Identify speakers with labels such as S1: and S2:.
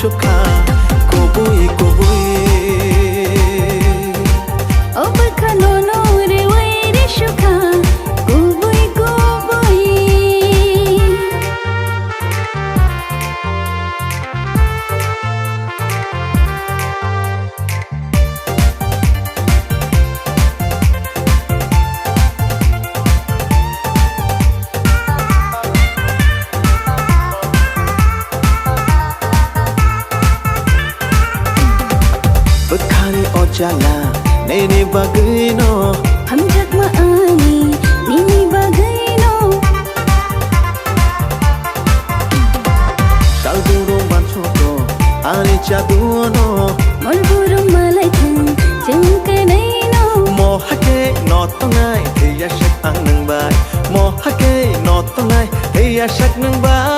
S1: suka kubui
S2: Obakanono rewairi shuka kubui
S1: Bekhari ojala nene bagino
S2: Hamjak maani nini bagayno
S1: Salburung bansoto ari chaduno
S2: Malburum malaitang jangkanayno
S1: Mohake notongai heya shak ang nang bai Mohake notongai heya shak nang bai